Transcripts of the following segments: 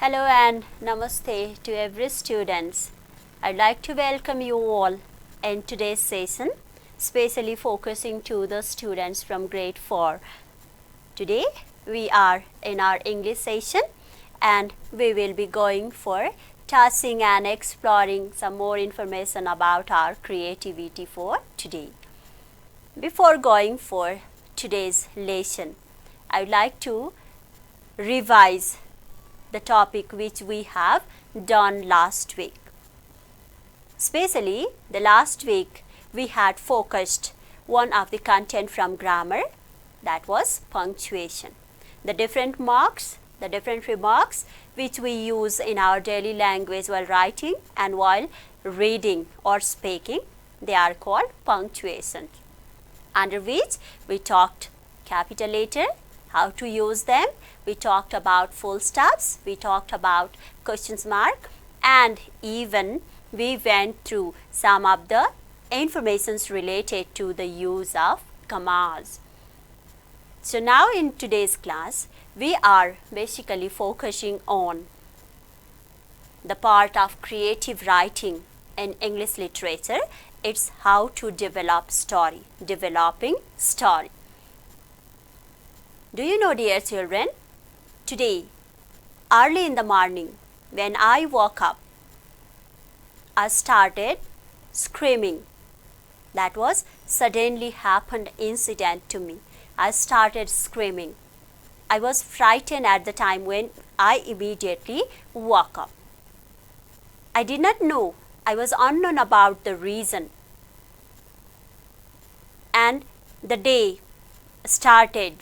Hello and namaste to every students. I'd like to welcome you all in today's session, specially focusing to the students from grade 4. Today we are in our English session and we will be going for touching and exploring some more information about our creativity for today. Before going for today's lesson, I would like to revise the topic which we have done last week. Especially the last week we had focused one of the content from grammar, that was punctuation. The different marks, the different remarks which we use in our daily language while writing and while reading or speaking, they are called punctuation, under which we talked capital letter, how to use them, we talked about full stops, we talked about questions mark, and even we went through some of the informations related to the use of commas. So now in today's class, we are basically focusing on the part of creative writing in English literature. It's how to develop story, developing story. Do you know, dear children, today early in the morning when I woke up, I started screaming. That was suddenly happened incident to me. I started screaming. I was frightened at the time when I immediately woke up. I did not know. I was unknown about the reason. And the day started.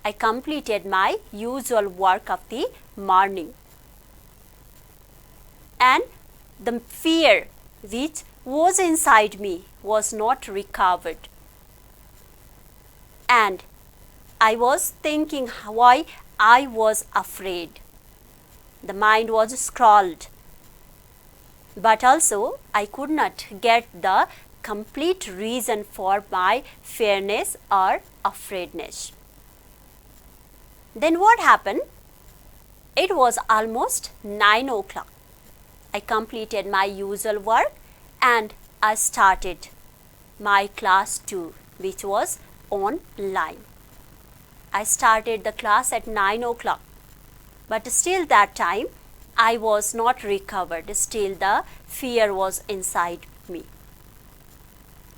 I completed my usual work of the morning. And the fear which was inside me was not recovered. And I was thinking why I was afraid. The mind was scrawled. But also I could not get the complete reason for my fearness or afraidness. Then what happened? It was almost 9 o'clock. I completed my usual work and I started my class 2, which was online. I started the class at 9 o'clock, but still that time I was not recovered. Still the fear was inside me.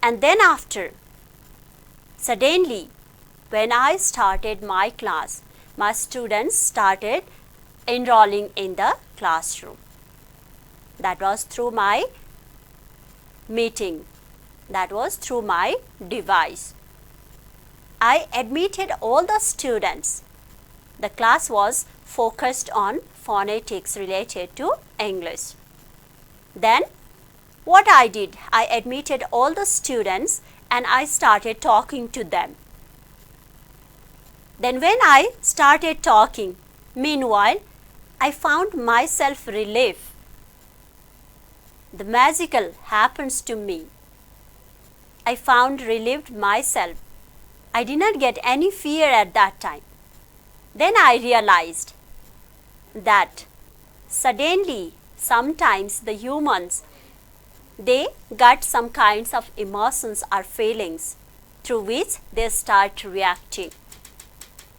And then after, suddenly when I started my class, my students started enrolling in the classroom. That was through my meeting. That was through my device. I admitted all the students. The class was focused on phonetics related to English. Then what I did, I admitted all the students and I started talking to them. Then when I started talking, meanwhile, I found myself relief. The magical happens to me. I found relieved myself. I did not get any fear at that time. Then I realized that suddenly sometimes the humans, they got some kinds of emotions or feelings through which they start reacting.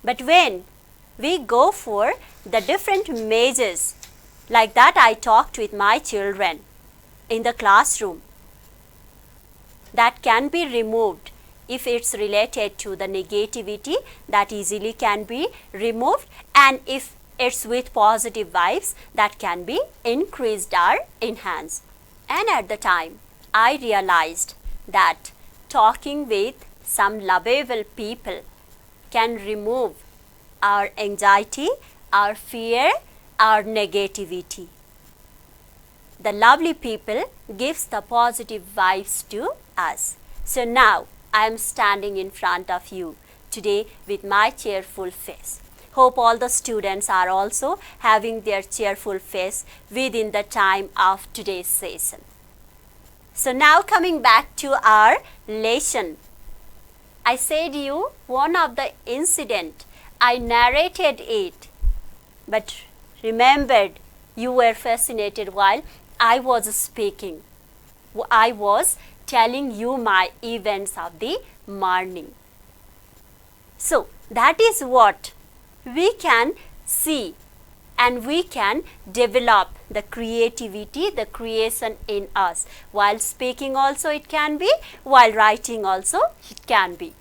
But when we go for the different measures, like that I talked with my children in the classroom, that can be removed. If it's related to the negativity, that easily can be removed, and if it's with positive vibes, that can be increased or enhanced. And at the time, I realized that talking with some lovable people can remove our anxiety, our fear, our negativity. The lovely people gives the positive vibes to us. So now I am standing in front of you today with my cheerful face. Hope all the students are also having their cheerful face within the time of today's session. So now coming back to our lesson. I said you one of the incident, I narrated it, but remembered you were fascinated while I was speaking. I was telling you my events of the morning. So, that is what we can see, and we can develop the creativity, the creation in us. While speaking also it can be, while writing also it can be.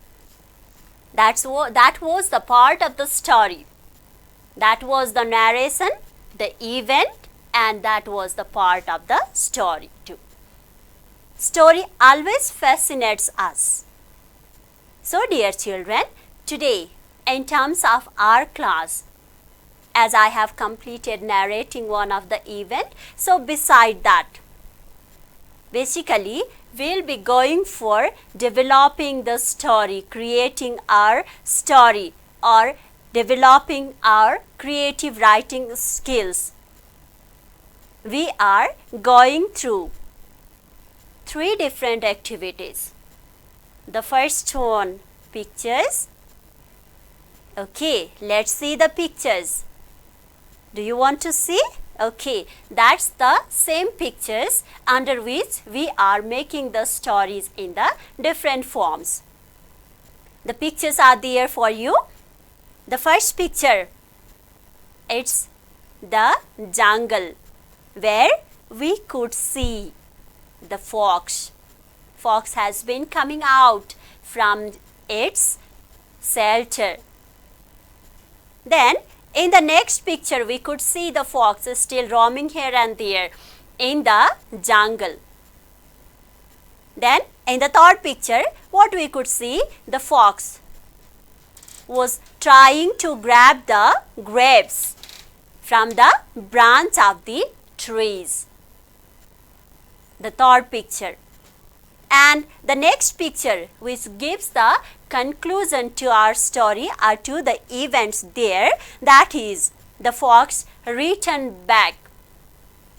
That was the part of the story. That was the narration, the event, and that was the part of the story too. Story always fascinates us. So dear children, today in terms of our class, as I have completed narrating one of the event, so beside that, basically we'll be going for developing the story, creating our story, or developing our creative writing skills. We are going through 3 different activities. The first one, pictures. Okay, let's see the pictures. Do you want to see? Okay, that's the same pictures under which we are making the stories in the different forms. The pictures are there for you. The first picture, it's the jungle where we could see the fox. Fox has been coming out from its shelter. Then in the next picture we could see the fox still roaming here and there in the jungle. Then in the third picture what we could see, the fox was trying to grab the grapes from the branch of the trees. The third picture. And the next picture, which gives the conclusion to our story or to the events there, that is the fox returned back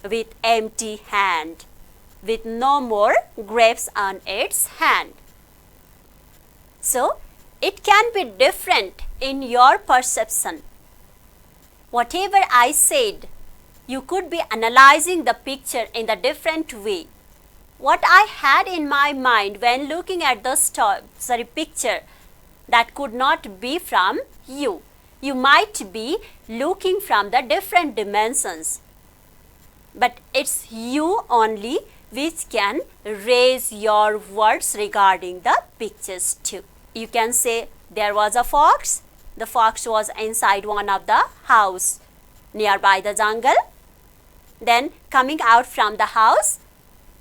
with empty hand, with no more grapes on its hand. So, it can be different in your perception. Whatever I said, you could be analyzing the picture in a different way. What I had in my mind when looking at the picture, that could not be from you. You might be looking from the different dimensions. But it's you only which can raise your words regarding the pictures too. You can say there was a fox. The fox was inside one of the house nearby the jungle. Then coming out from the house,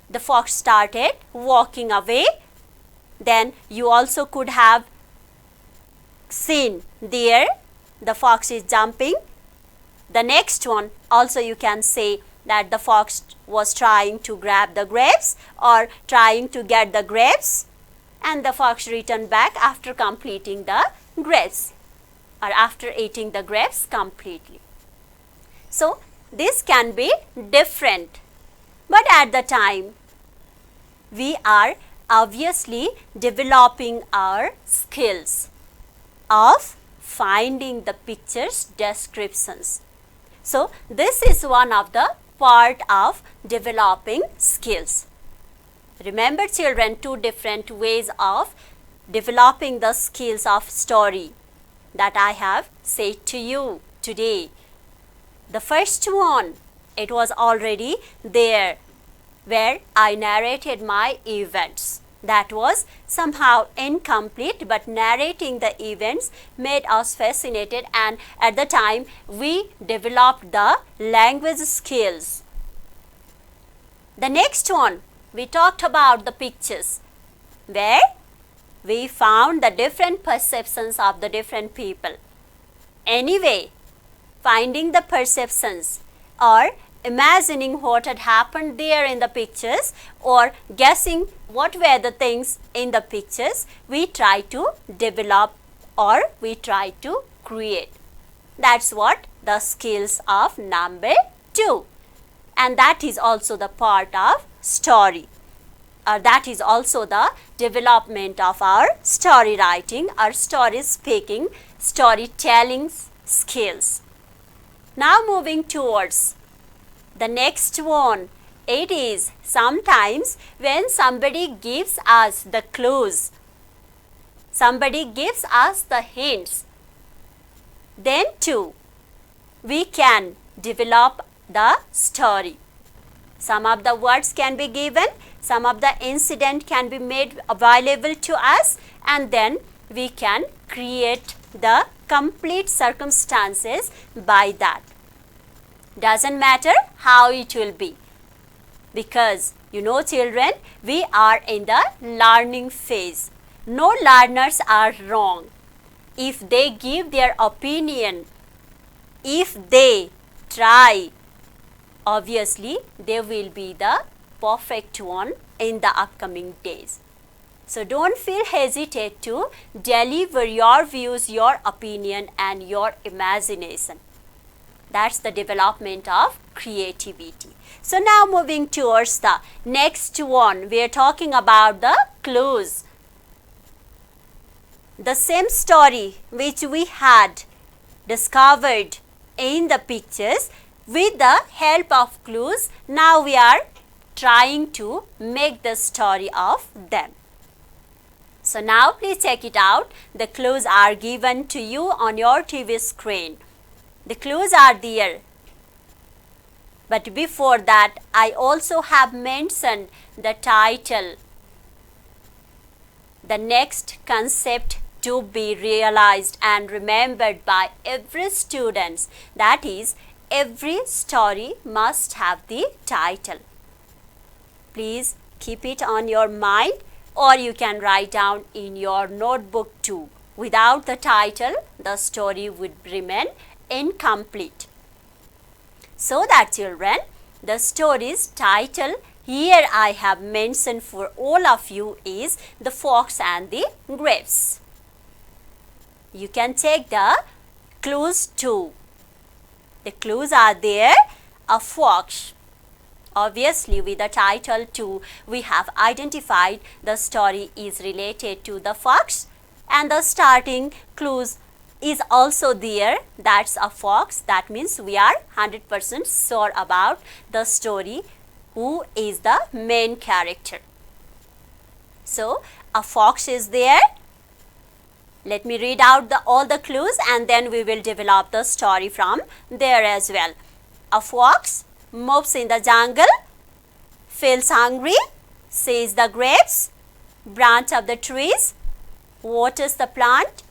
the fox started walking away. Then you also could have seen there the fox is jumping. The next one also you can say that the fox was trying to grab the grapes or trying to get the grapes, and the fox returned back after completing the grapes or after eating the grapes completely. So, this can be different, but at the time we are obviously developing our skills of finding the pictures descriptions. So, this is one of the part of developing skills. Remember children, 2 different ways of developing the skills of story that I have said to you today. The first one, it was already there where I narrated my events. That was somehow incomplete, but narrating the events made us fascinated, and at the time we developed the language skills. The next one, we talked about the pictures where we found the different perceptions of the different people. Anyway, finding the perceptions or imagining what had happened there in the pictures or guessing what were the things in the pictures, we try to develop or we try to create. That's what the skills of number 2. And that is also the part of story. That is also the development of our story writing or story speaking, storytelling skills. Now moving towards the next one. It is sometimes when somebody gives us the clues, somebody gives us the hints, then too we can develop the story. Some of the words can be given, some of the incident can be made available to us, and then we can create the complete circumstances by that. Doesn't matter how it will be, because you know children, we are in the learning phase. No learners are wrong. If they give their opinion, if they try, obviously they will be the perfect one in the upcoming days. So don't feel hesitate to deliver your views, your opinion and your imagination. That's the development of creativity. So now moving towards the next one, we are talking about the clues. The same story which we had discovered in the pictures, with the help of clues, now we are trying to make the story of them. So now please check it out. The clues are given to you on your TV screen. The clues are there. But before that, I also have mentioned the title. The next concept to be realized and remembered by every student, that is, every story must have the title. Please keep it on your mind, or you can write down in your notebook too. Without the title, the story would remain incomplete. So that children, the story's title here I have mentioned for all of you is The Fox and the Grapes. You can take the clues too. The clues are there. A fox. Obviously with the title too, we have identified the story is related to the fox, and the starting clues is also there. That's a fox. That means we are 100% sure about the story, who is the main character. So a fox is there. Let me read out all the clues and then we will develop the story from there as well. A fox moves in the jungle, feels hungry, sees the grapes, branch of the trees, waters the plant.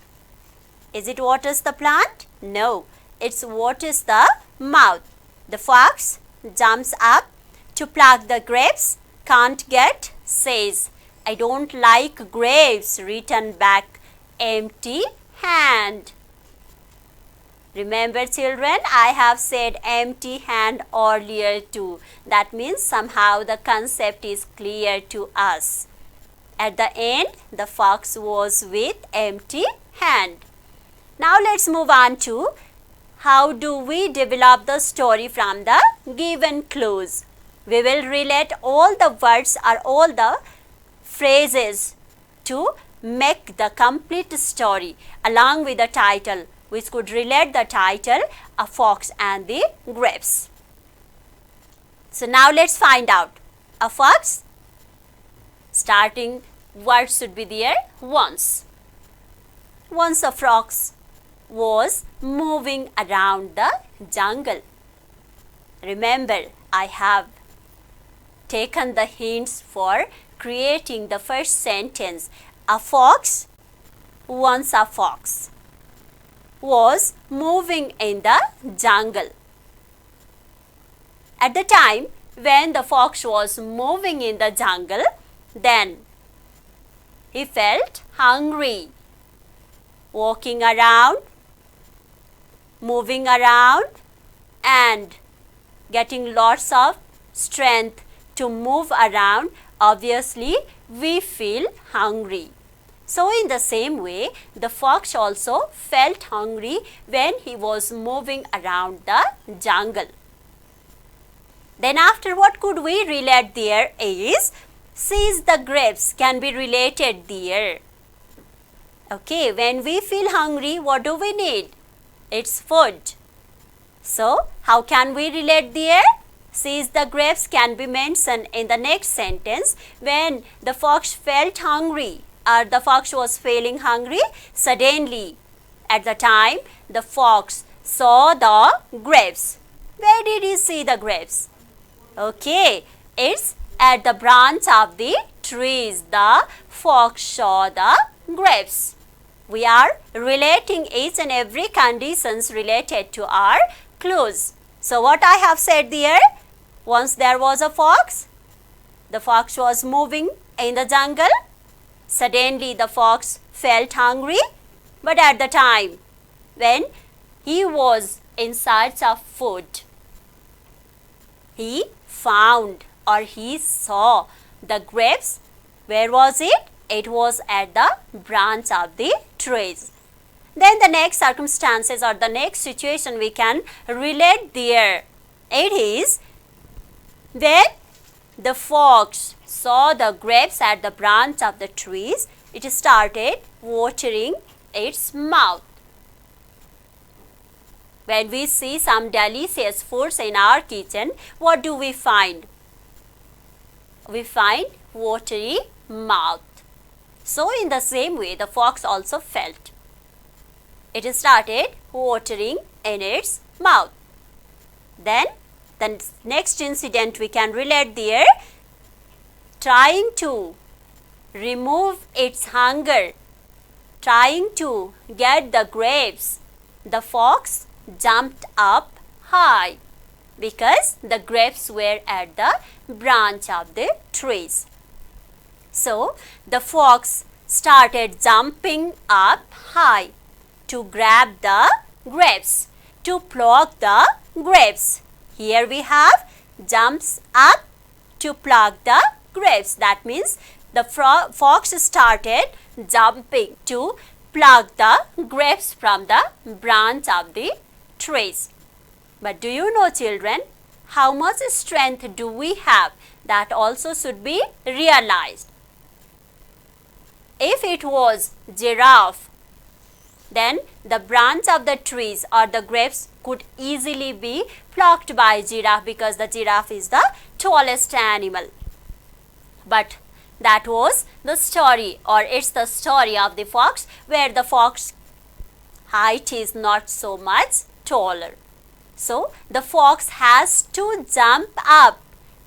Is it waters the plant? No, it's waters the mouth. The fox jumps up to pluck the grapes, can't get, says, I don't like grapes, return back empty hand. Remember children, I have said empty hand earlier too. That means somehow the concept is clear to us. At the end, the fox was with empty hand. Now let's move on to how do we develop the story from the given clues. We will relate all the words or all the phrases to make the complete story along with the title, which could relate the title, A Fox and the Grapes. So now let's find out. A fox, starting word should be there, once. Once a fox was moving around the jungle. Remember, I have taken the hints for creating the first sentence. A fox, once a fox, was moving in the jungle. At the time when the fox was moving in the jungle, then he felt hungry. Walking around, moving around and getting lots of strength to move around, obviously we feel hungry. So in the same way, the fox also felt hungry when he was moving around the jungle. Then after, what could we relate there is, sees the grapes can be related there. Okay, when we feel hungry, what do we need? It's food. So, how can we relate there? Seize the grapes can be mentioned in the next sentence. When the fox felt hungry, or the fox was feeling hungry, suddenly, at the time, the fox saw the grapes. Where did he see the grapes? Okay, it's at the branch of the trees. The fox saw the grapes. We are relating each and every conditions related to our clues. So what I have said there, once there was a fox, the fox was moving in the jungle. Suddenly the fox felt hungry, but at the time when he was in search of food, he found or he saw the grapes. Where was it? It was at the branch of the trees. Then the next circumstances or the next situation we can relate there. It is when the fox saw the grapes at the branch of the trees, it started watering its mouth. When we see some delicious foods in our kitchen, what do we find? We find watery mouth. So in the same way, the fox also felt. It started watering in its mouth. Then the next incident we can relate there, trying to remove its hunger, trying to get the grapes, the fox jumped up high because the grapes were at the branch of the trees. So the fox started jumping up high to grab the grapes, to pluck the grapes. Here we have jumps up to pluck the grapes. That means the fox started jumping to pluck the grapes from the branch of the trees. But do you know, children, how much strength do we have? That also should be realized. If it was giraffe, then the branch of the trees or the grapes could easily be plucked by giraffe because the giraffe is the tallest animal. But that was the story, or it's the story of the fox, where the fox height is not so much taller. So the fox has to jump up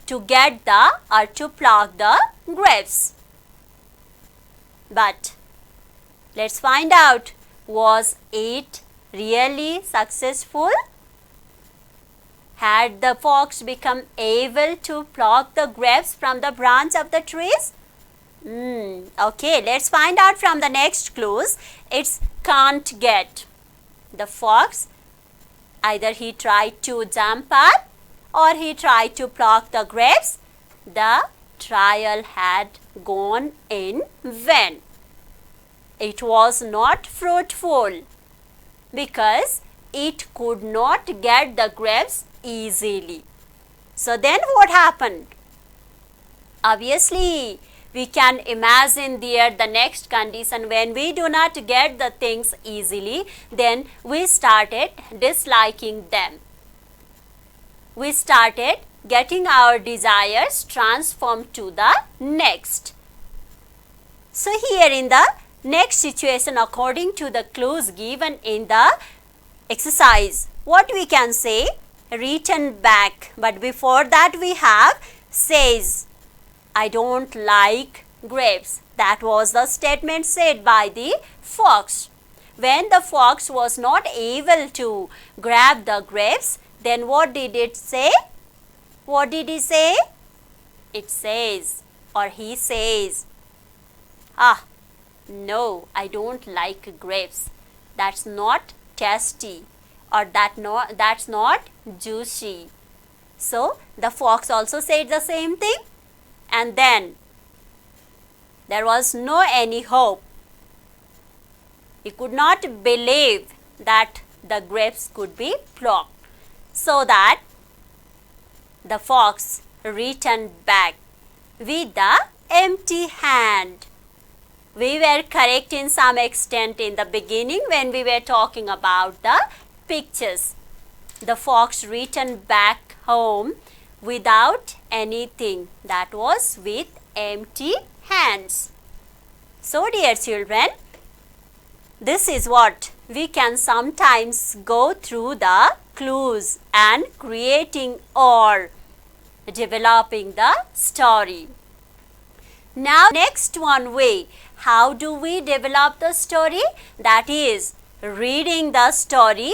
to get the or to pluck the grapes. But let's find out, was it really successful? Had the fox become able to pluck the grapes from the branch of the trees? Okay, let's find out from the next clues. It's can't get. The fox, either he tried to jump up or he tried to pluck the grapes. The trial had gone in vain. It was not fruitful because it could not get the grapes easily. So then what happened? Obviously, we can imagine there the next condition, when we do not get the things easily, then we started disliking them. We started getting our desires transformed to the next. So here in the next situation, according to the clues given in the exercise, what we can say? Return back. But before that we have says, I don't like grapes. That was the statement said by the fox. When the fox was not able to grab the grapes, then what did it say? What did he say? It says, or he says, no, I don't like grapes. That's not tasty, or that's not juicy. So the fox also said the same thing, and then there was no any hope. He could not believe that the grapes could be plucked, so that the fox returned back with the empty hand. We were correct in some extent in the beginning when we were talking about the pictures. the fox returned back home without anything, that was with empty hands. So dear children, this is what we can sometimes go through the clues and creating or developing the story. Now next one way, how do we develop the story? That is reading the story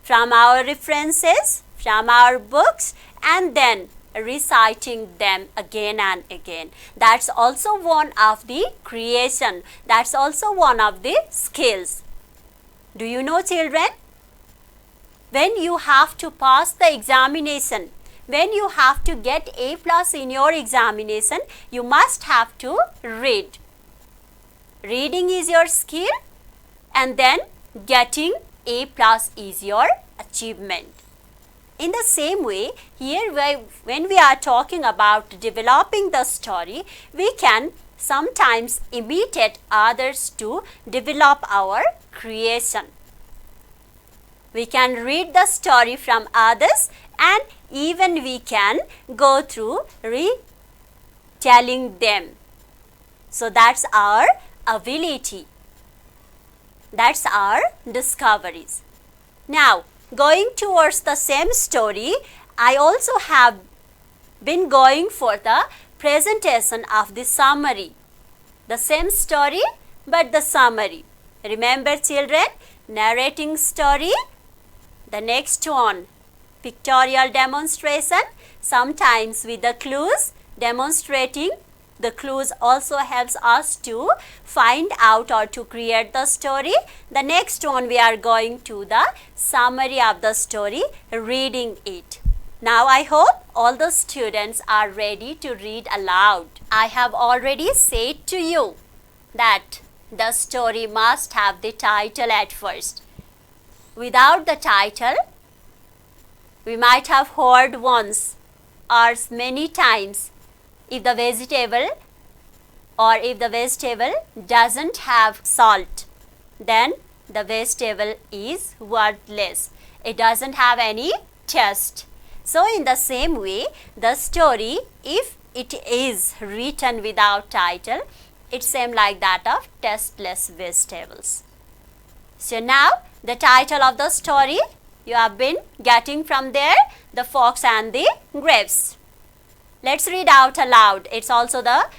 from our references, from our books, and then reciting them again and again. That's also one of the creation. That's also one of the skills. Do you know, children? When you have to pass the examination, when you have to get A+ in your examination, you must have to read. Reading is your skill, and then getting A+ is your achievement. In the same way, here when we are talking about developing the story, we can sometimes imitate others to develop our creation. We can read the story from others, and even we can go through retelling them. So that's our ability. That's our discoveries. Now, going towards the same story, I also have been going for the presentation of the summary. The same story, but the summary. Remember, children, narrating story. The next one, pictorial demonstration, sometimes with the clues, demonstrating. The clues also helps us to find out or to create the story. The next one, we are going to the summary of the story, reading it. Now I hope all the students are ready to read aloud. I have already said to you that the story must have the title at first. Without the title, we might have heard once or many times, if the vegetable doesn't have salt, then the vegetable is worthless. It doesn't have any taste. So in the same way, the story, if it is written without title, it's same like that of tasteless vegetables. So now the title of the story you have been getting from there, The Fox and the Grapes. Let's read out aloud. It's also the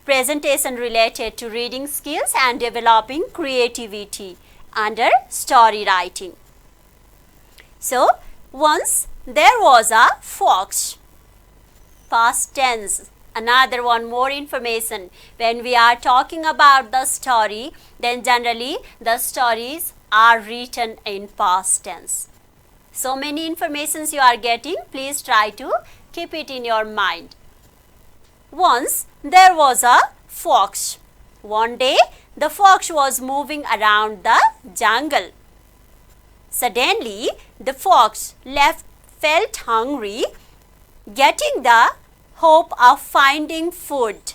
presentation related to reading skills and developing creativity under story writing. So, once there was a fox. Past tense. Another one more information. When we are talking about the story, then generally the stories are written in past tense. So many informations you are getting. Please try to keep it in your mind. Once there was a fox. One day the fox was moving around the jungle. Suddenly the fox felt hungry, getting the hope of finding food.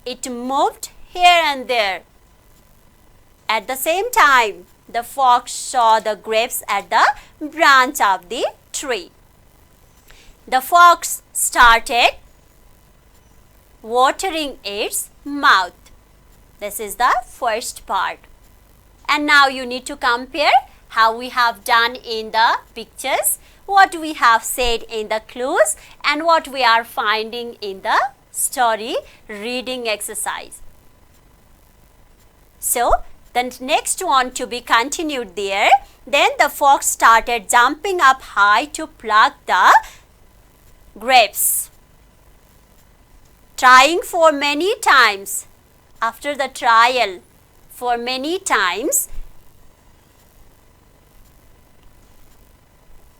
It moved here and there. At the same time, the fox saw the grapes at the branch of the tree. The fox started watering its mouth. This is the first part. And now you need to compare how we have done in the pictures, what we have said in the clues, and what we are finding in the story reading exercise. So, the next one to be continued there. Then the fox started jumping up high to pluck the grapes. Trying for many times, after the trial for many times,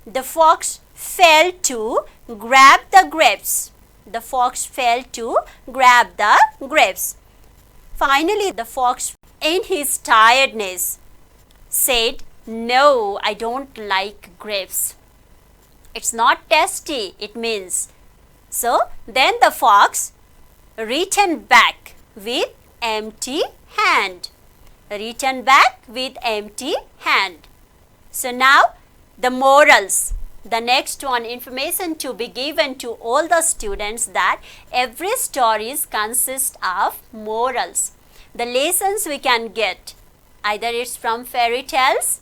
the fox failed to grab the grapes. The fox failed to grab the grapes. Finally, the fox, in his tiredness, said, "No, I don't like grapes. It's not tasty," it means. So, then the fox returned back with empty hand. Returned back with empty hand. So, now The morals. The next one, information to be given to all the students that every stories consist of morals. The lessons we can get, either it's from fairy tales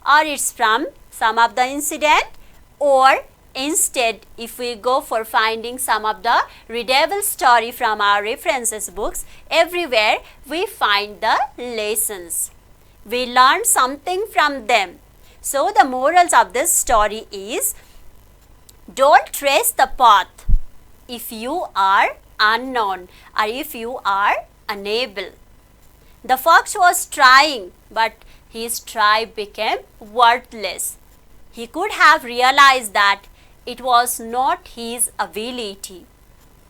or it's from some of the incident, or instead if we go for finding some of the readable story from our references books, everywhere we find the lessons. We learn something from them. So the morals of this story is, don't trace the path if you are unknown or if you are unable. The fox was trying, but his try became worthless. He could have realized that it was not his ability.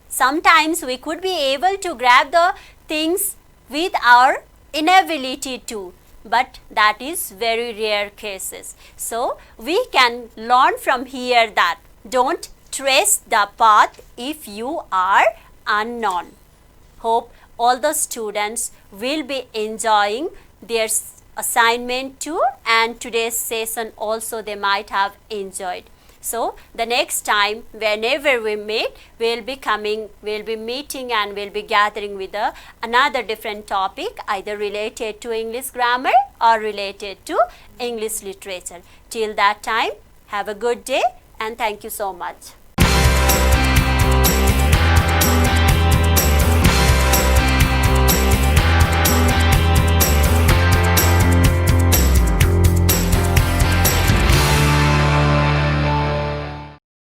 Sometimes we could be able to grab the things with our inability too, but that is very rare cases. So we can learn from here that don't trace the path if you are unknown. Hope all the students will be enjoying their assignment too, and today's session also they might have enjoyed. So the next time whenever we meet, we'll be meeting and we'll be gathering with another different topic, either related to English grammar or related to English literature. Till that time, have a good day and thank you so much.